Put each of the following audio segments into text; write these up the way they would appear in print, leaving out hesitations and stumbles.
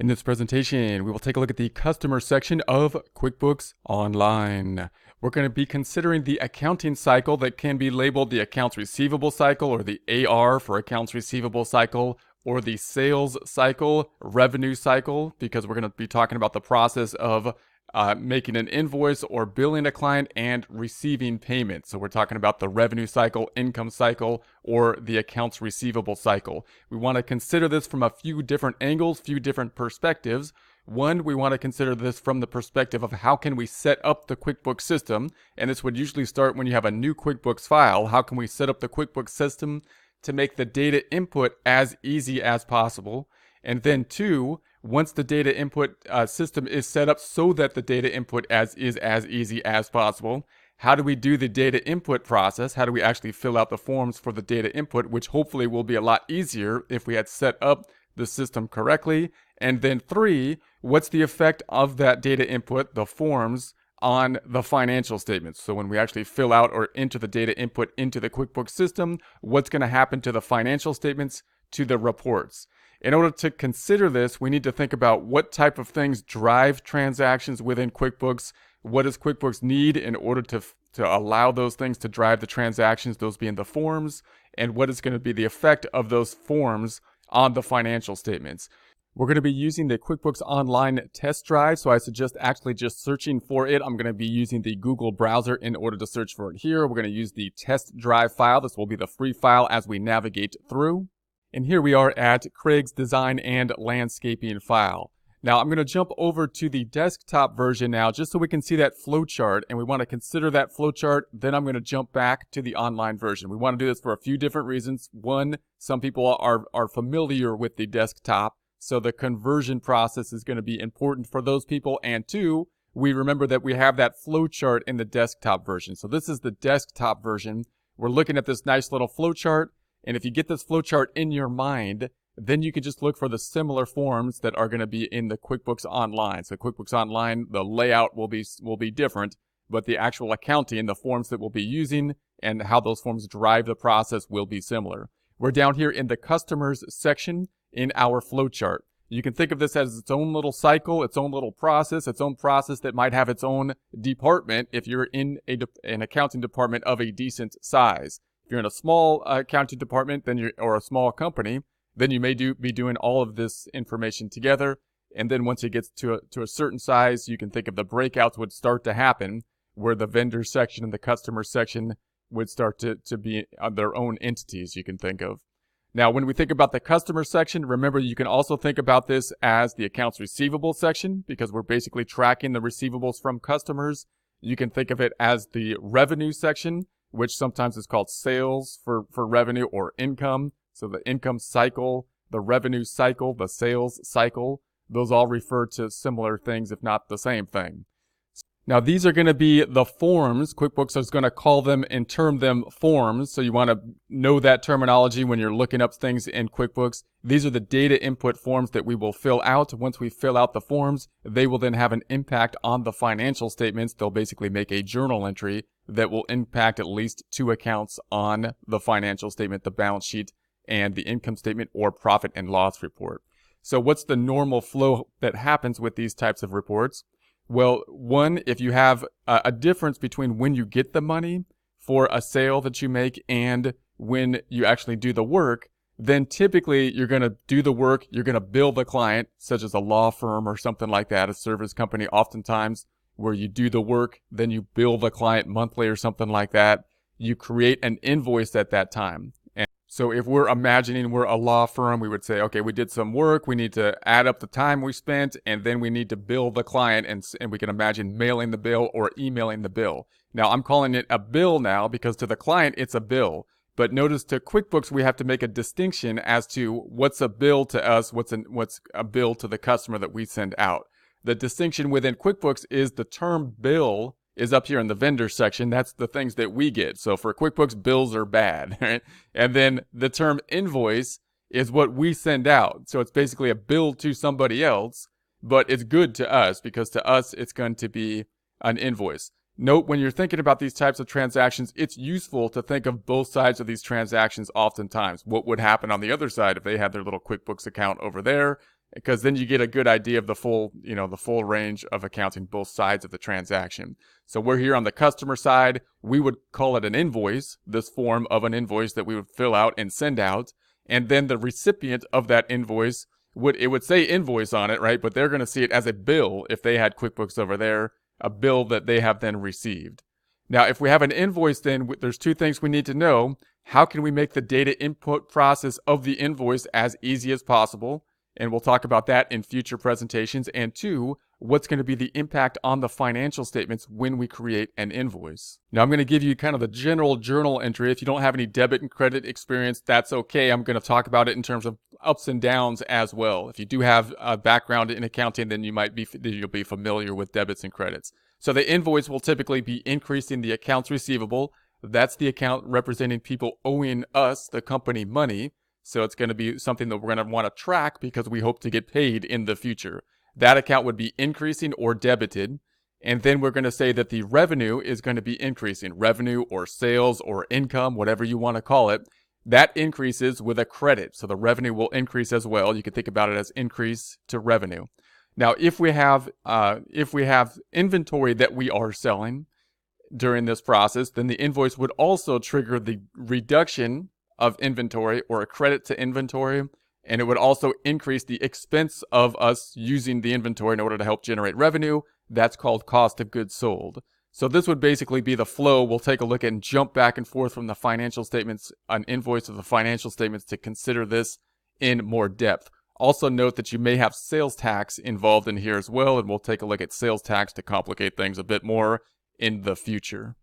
In this presentation, we will take a look at the customer section of QuickBooks Online. We're going to be considering the accounting cycle that can be labeled the accounts receivable cycle, or the AR for accounts receivable cycle, or the sales cycle, revenue cycle, because we're going to be talking about the process of making an invoice or billing a client and receiving payment. So we're talking about the revenue cycle, income cycle, or the accounts receivable cycle. We want to consider this from a few different angles, few different perspectives. One, we want to consider this from the perspective of how can we set up the QuickBooks system, and this would usually start when you have a new QuickBooks file. How can we set up the QuickBooks system to make the data input as easy as possible? And then two, once the data input system is set up so that the data input is as easy as possible, how do we do the data input process? How do we actually fill out the forms for the data input, which hopefully will be a lot easier if we had set up the system correctly? And then three, what's the effect of that data input, the forms, on the financial statements? So when we actually fill out or enter the data input into the QuickBooks system, what's going to happen to the financial statements, to the reports? In order to consider this, we need to think about what type of things drive transactions within QuickBooks. What does QuickBooks need in order to allow those things to drive the transactions, those being the forms, and what is going to be the effect of those forms on the financial statements? We're going to be using the QuickBooks Online test drive, so I suggest actually just searching for it. I'm going to be using the Google browser in order to search for it here. We're going to use the test drive file. This will be the free file as we navigate through. And here we are at Craig's Design and Landscaping file. Now I'm going to jump over to the desktop version now just so we can see that flowchart, and we want to consider that flowchart. Then I'm going to jump back to the online version. We want to do this for a few different reasons. One, some people are familiar with the desktop, so the conversion process is going to be important for those people. And two, we remember that we have that flowchart in the desktop version. So this is the desktop version. We're looking at this nice little flowchart. And if you get this flowchart in your mind, then you can just look for the similar forms that are going to be in the QuickBooks Online. So QuickBooks Online, the layout will be different, but the actual accounting, the forms that we'll be using, and how those forms drive the process will be similar. We're down here in the customers section in our flowchart. You can think of this as its own little cycle, its own little process, its own process that might have its own department if you're in an accounting department of a decent size. If you're in a small accounting department, or a small company, then you may be doing all of this information together. And then once it gets to a certain size, you can think of the breakouts would start to happen, where the vendor section and the customer section would start to be their own entities, you can think of. Now, when we think about the customer section, remember you can also think about this as the accounts receivable section, because we're basically tracking the receivables from customers. You can think of it as the revenue section, which sometimes is called sales for revenue, or income. So the income cycle, the revenue cycle, the sales cycle, those all refer to similar things, if not the same thing. Now these are going to be the forms. QuickBooks is going to call them and term them forms. So you want to know that terminology when you're looking up things in QuickBooks. These are the data input forms that we will fill out. Once we fill out the forms, they will then have an impact on the financial statements. They'll basically make a journal entry that will impact at least two accounts on the financial statement, the balance sheet, and the income statement or profit and loss report. So what's the normal flow that happens with these types of reports? Well, one, if you have a difference between when you get the money for a sale that you make and when you actually do the work, then typically you're going to do the work, you're going to bill the client, such as a law firm or something like that, a service company oftentimes, where you do the work, then you bill the client monthly or something like that. You create an invoice at that time. And so if we're imagining we're a law firm, we would say, okay, we did some work, we need to add up the time we spent, and then we need to bill the client, and we can imagine mailing the bill or emailing the bill. Now, I'm calling it a bill now because to the client, it's a bill. But notice to QuickBooks, we have to make a distinction as to what's a bill to us, what's a bill to the customer that we send out. The distinction within QuickBooks is the term bill is up here in the vendor section. That's the things that we get. So for QuickBooks, bills are bad, right? And then the term invoice is what we send out. So it's basically a bill to somebody else, but it's good to us because to us, it's going to be an invoice. Note, when you're thinking about these types of transactions, it's useful to think of both sides of these transactions oftentimes. What would happen on the other side if they had their little QuickBooks account over there? because then you get a good idea of the full, the full range of accounting, both sides of the transaction. So we're here on the customer side. We would call it an invoice, this form of an invoice that we would fill out and send out. And then the recipient of that invoice would say invoice on it, right? But they're going to see it as a bill if they had QuickBooks over there, a bill that they have then received. Now, if we have an invoice, then there's two things we need to know. How can we make the data input process of the invoice as easy as possible? And we'll talk about that in future presentations. And two, what's going to be the impact on the financial statements when we create an invoice. Now, I'm going to give you kind of the general journal entry. If you don't have any debit and credit experience, that's okay. I'm going to talk about it in terms of ups and downs as well. If you do have a background in accounting, then you'll be familiar with debits and credits. So the invoice will typically be increasing the accounts receivable. That's the account representing people owing us, the company, money. So it's going to be something that we're going to want to track because we hope to get paid in the future. That account would be increasing or debited. And then we're going to say that the revenue is going to be increasing. Revenue or sales or income, whatever you want to call it, that increases with a credit. So the revenue will increase as well. You can think about it as increase to revenue. Now, if we have inventory that we are selling during this process, then the invoice would also trigger the reduction of inventory or a credit to inventory, and it would also increase the expense of us using the inventory in order to help generate revenue. That's called cost of goods sold. So this would basically be the flow. We'll take a look and jump back and forth from the financial statements, an invoice of the financial statements, to consider this in more depth. Also note that you may have sales tax involved in here as well, and we'll take a look at sales tax to complicate things a bit more in the future.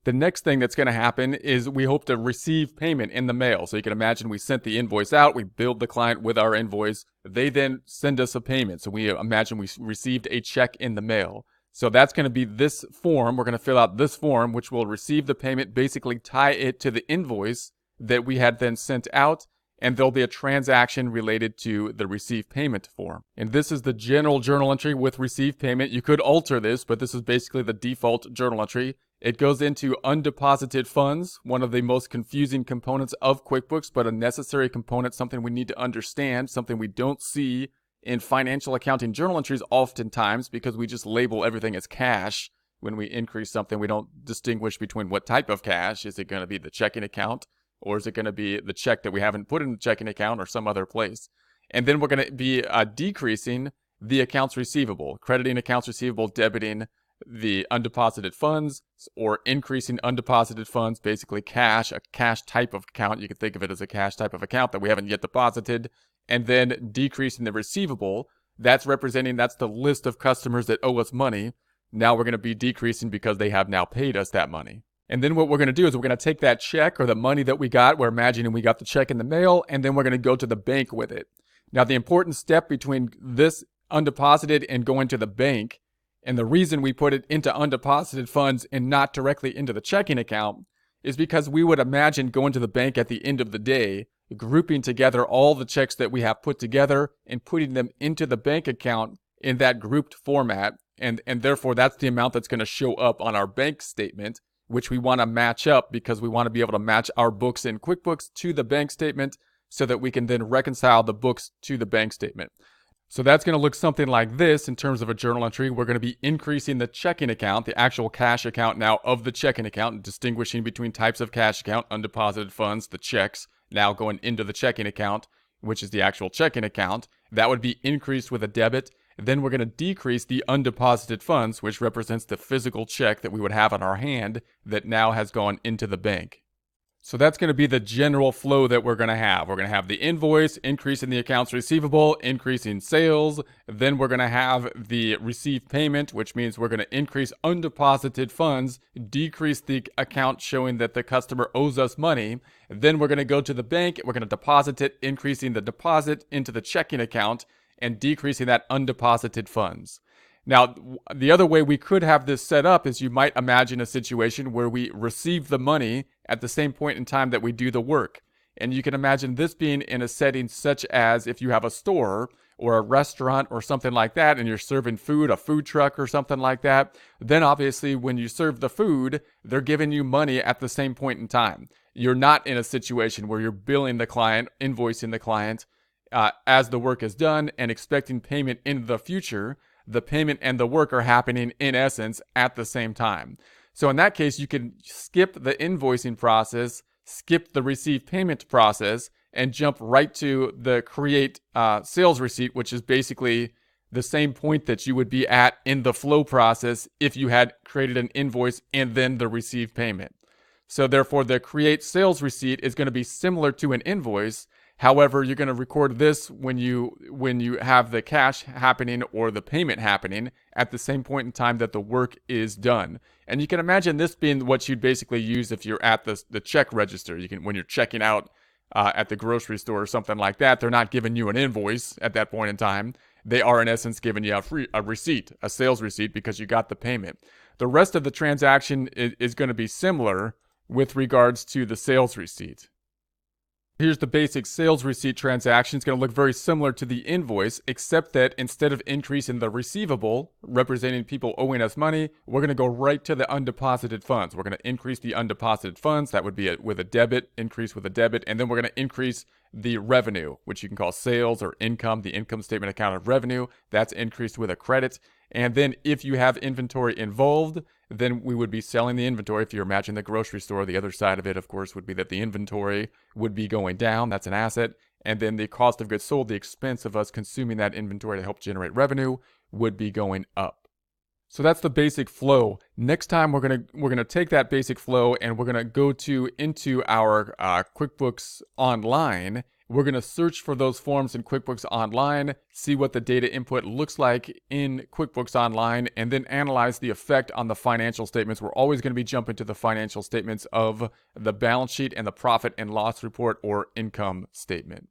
The next thing that's going to happen is we hope to receive payment in the mail. So you can imagine we sent the invoice out, we billed the client with our invoice, they then send us a payment. So we imagine we received a check in the mail. So that's going to be this form. We're going to fill out this form, which will receive the payment, basically tie it to the invoice that we had then sent out, and there'll be a transaction related to the receive payment form. And this is the general journal entry with receive payment. You could alter this, but this is basically the default journal entry. It goes into undeposited funds, one of the most confusing components of QuickBooks, but a necessary component, something we need to understand, something we don't see in financial accounting journal entries oftentimes because we just label everything as cash. When we increase something, we don't distinguish between what type of cash. Is it going to be the checking account, or is it going to be the check that we haven't put in the checking account or some other place? And then we're going to be decreasing the accounts receivable, crediting accounts receivable, debiting the undeposited funds, or increasing undeposited funds, basically cash, a cash type of account. You can think of it as a cash type of account that we haven't yet deposited, and then decreasing the receivable. That's the list of customers that owe us money. Now we're going to be decreasing because they have now paid us that money. And then what we're going to do is we're going to take that check or the money that we got, we're imagining we got the check in the mail, and then we're going to go to the bank with it. Now the important step between this undeposited and going to the bank, and the reason we put it into undeposited funds and not directly into the checking account, is because we would imagine going to the bank at the end of the day, grouping together all the checks that we have put together and putting them into the bank account in that grouped format. And therefore, that's the amount that's going to show up on our bank statement, which we want to match up because we want to be able to match our books in QuickBooks to the bank statement so that we can then reconcile the books to the bank statement. So that's going to look something like this in terms of a journal entry. We're going to be increasing the checking account, the actual cash account now of the checking account, distinguishing between types of cash account, undeposited funds, the checks now going into the checking account, which is the actual checking account. That would be increased with a debit. Then we're going to decrease the undeposited funds, which represents the physical check that we would have on our hand that now has gone into the bank. So that's going to be the general flow that we're going to have. We're going to have the invoice, increasing the accounts receivable, increasing sales. Then we're going to have the receive payment, which means we're going to increase undeposited funds, decrease the account showing that the customer owes us money. Then we're going to go to the bank. We're going to deposit it, increasing the deposit into the checking account and decreasing that undeposited funds. Now, the other way we could have this set up is you might imagine a situation where we receive the money at the same point in time that we do the work. And you can imagine this being in a setting such as if you have a store or a restaurant or something like that and you're serving food, a food truck or something like that, then obviously when you serve the food, they're giving you money at the same point in time. You're not in a situation where you're billing the client, invoicing the client, as the work is done and expecting payment in the future, the payment and the work are happening in essence at the same time. So in that case, you can skip the invoicing process, skip the receive payment process, and jump right to the create sales receipt, which is basically the same point that you would be at in the flow process if you had created an invoice and then the receive payment. So therefore, the create sales receipt is going to be similar to an invoice. However, you're going to record this when you have the cash happening or the payment happening at the same point in time that the work is done. And you can imagine this being what you'd basically use if you're at the check register. You can, when you're checking out at the grocery store or something like that, they're not giving you an invoice at that point in time. They are in essence giving you a receipt, a sales receipt, because you got the payment. The rest of the transaction is going to be similar with regards to the sales receipt. Here's the basic sales receipt transaction. It's going to look very similar to the invoice, except that instead of increasing the receivable, representing people owing us money, we're going to go right to the undeposited funds. We're going to increase the undeposited funds. That would be with a debit, increase with a debit, and then we're going to increase the revenue, which you can call sales or income, the income statement account of revenue. That's increased with a credit. And then if you have inventory involved, then we would be selling the inventory. If you're matching the grocery store, the other side of it, of course, would be that the inventory would be going down. That's an asset. And then the cost of goods sold, the expense of us consuming that inventory to help generate revenue, would be going up. So that's the basic flow. Next time we're gonna take that basic flow and we're gonna go into our QuickBooks Online. We're going to search for those forms in QuickBooks Online, see what the data input looks like in QuickBooks Online, and then analyze the effect on the financial statements. We're always going to be jumping to the financial statements of the balance sheet and the profit and loss report or income statement.